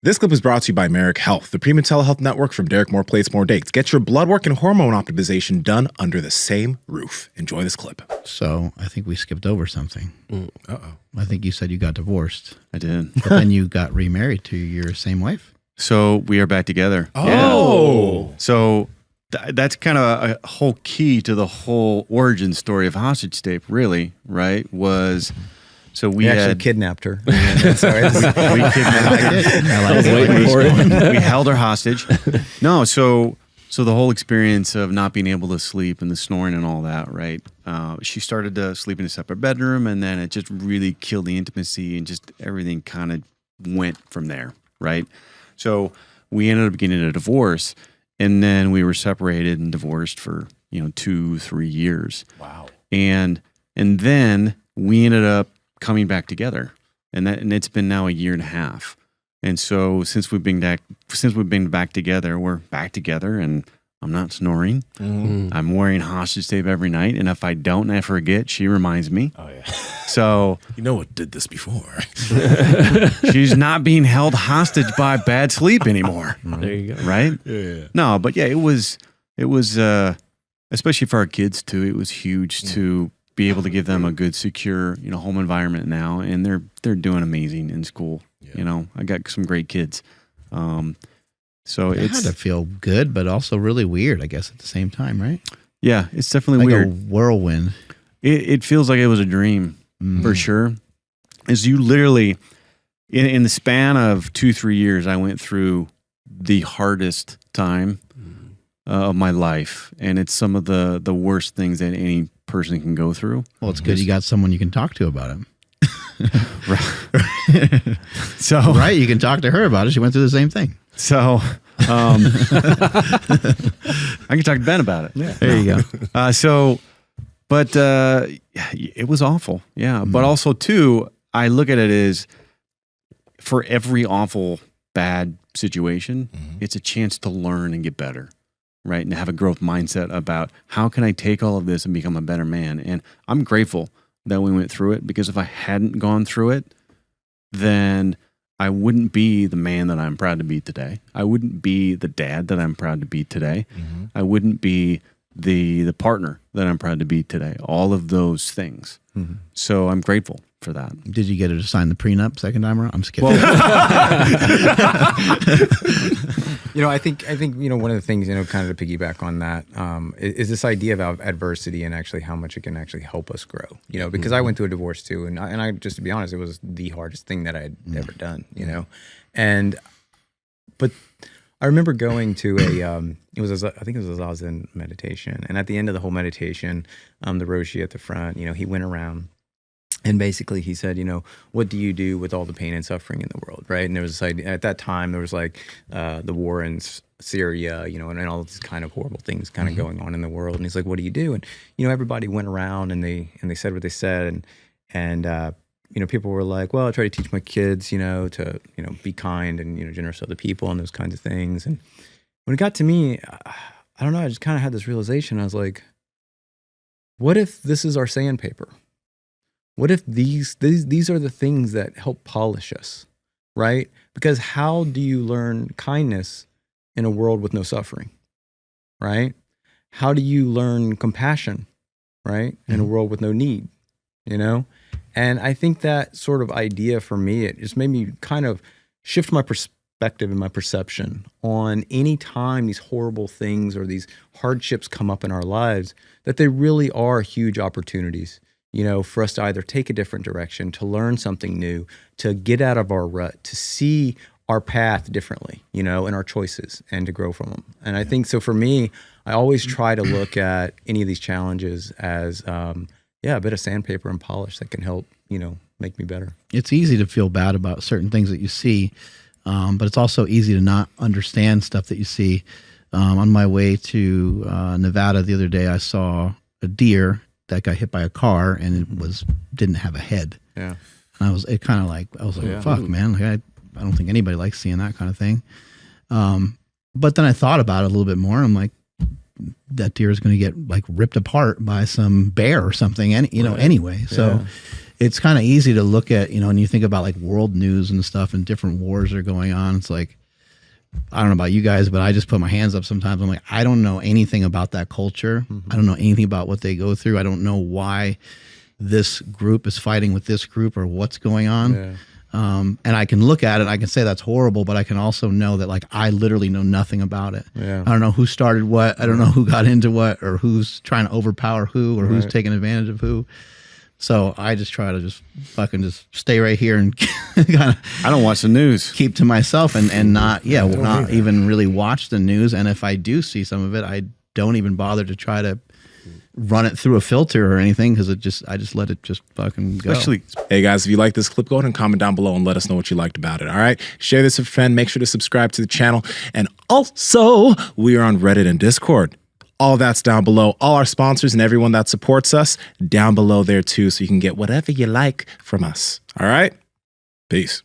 This clip is brought to you by Merrick Health, the premium telehealth network from Derek More Plates, More Dates. Get your blood work and hormone optimization done under the same roof. Enjoy this clip. So I think we skipped over something. I think you said you got divorced. I did. But then you got remarried to your same wife. So we are back together. Oh. Yeah. So that's kind of a whole key to the whole origin story of Hostage Tape, really, right? Was... So we actually kidnapped her. Sorry, we kidnapped her. We held her hostage. No, so the whole experience of not being able to sleep and the snoring and all that, right? She started to sleep in a separate bedroom, and then it just really killed the intimacy, and just everything kind of went from there, right? So we ended up getting a divorce, and then we were separated and divorced for 2-3 years. Wow. And then we ended up coming back together, and it's been now 1.5 years. And so since we've been back together, we're back together, and I'm not snoring. Mm-hmm. I'm wearing hostage tape every night, and if I don't and I forget, she reminds me. Oh yeah. So what did this before? She's not being held hostage by bad sleep anymore. There you go. Right? Yeah. No, but yeah, it was especially for our kids too. It was huge to be able to give them a good, secure, home environment now, and they're doing amazing in school. Yeah. I got some great kids. So it had to feel good, but also really weird, I guess, at the same time, right? Yeah, it's definitely like weird. A whirlwind. It feels like it was a dream for sure. As you literally, in the span of 2-3 years, I went through the hardest time of my life, and it's some of the worst things that any person can go through. Well, it's good you got someone you can talk to about it. Right. So right, you can talk to her about it. She went through the same thing. So I can talk to Ben about it. Yeah, there you go. But it was awful. Yeah, but also too, I look at it as for every awful bad situation, it's a chance to learn and get better. Right. And have a growth mindset about how can I take all of this and become a better man. And I'm grateful that we went through it, because if I hadn't gone through it, then I wouldn't be the man that I'm proud to be today. I wouldn't be the dad that I'm proud to be today. Mm-hmm. I wouldn't be the partner that I'm proud to be today. All of those things. Mm-hmm. So I'm grateful for that. Did you get her to sign the prenup second time around? I'm just kidding. I think one of the things, kind of to piggyback on that, is this idea of adversity and actually how much it can actually help us grow. Because I went through a divorce too, and I just to be honest, it was the hardest thing that I had ever done. But I remember going to I think it was a Zazen meditation, and at the end of the whole meditation, the Roshi at the front, he went around. And basically he said, what do you do with all the pain and suffering in the world, right? And there was this idea, at that time, there was like the war in Syria, and all these kind of horrible things kind of going on in the world. And he's like, what do you do? And, everybody went around and they said what they said. And people were like, well, I try to teach my kids, to, be kind and, generous to other people and those kinds of things. And when it got to me, I don't know, I just kind of had this realization. I was like, what if this is our sandpaper? What if these are the things that help polish us, right? Because how do you learn kindness in a world with no suffering, right? How do you learn compassion, right, in a world with no need, And I think that sort of idea for me, it just made me kind of shift my perspective and my perception on any time these horrible things or these hardships come up in our lives, that they really are huge opportunities. For us to either take a different direction, to learn something new, to get out of our rut, to see our path differently, in our choices, and to grow from them. And I think so for me, I always try to look at any of these challenges as, a bit of sandpaper and polish that can help, make me better. It's easy to feel bad about certain things that you see, but it's also easy to not understand stuff that you see. On my way to Nevada the other day, I saw a deer that got hit by a car, and it didn't have a head. Yeah. And I was like, fuck, man. Like, I don't think anybody likes seeing that kind of thing. But then I thought about it a little bit more. I'm like, that deer is going to get like ripped apart by some bear or something, anyway. So it's kind of easy to look at, and you think about like world news and stuff and different wars are going on. It's like, I don't know about you guys, but I just put my hands up sometimes. I'm like, I don't know anything about that culture. I don't know anything about what they go through. I don't know why this group is fighting with this group or what's going on. Yeah. And I can look at it, I can say that's horrible, but I can also know that like I literally know nothing about it. Yeah. I don't know who started what. I don't know who got into what or who's trying to overpower who or who's taking advantage of who. So I just try to just fucking just stay right here and kind of I don't watch the news. keep to myself and not even really watch the news. And if I do see some of it, I don't even bother to try to run it through a filter or anything because I just let it just fucking go. Especially, Hey guys, if you like this clip, go ahead and comment down below and let us know what you liked about it. All right, share this with a friend. Make sure to subscribe to the channel, and also we are on Reddit and Discord. All that's down below. All our sponsors and everyone that supports us down below there too, so you can get whatever you like from us. All right, peace.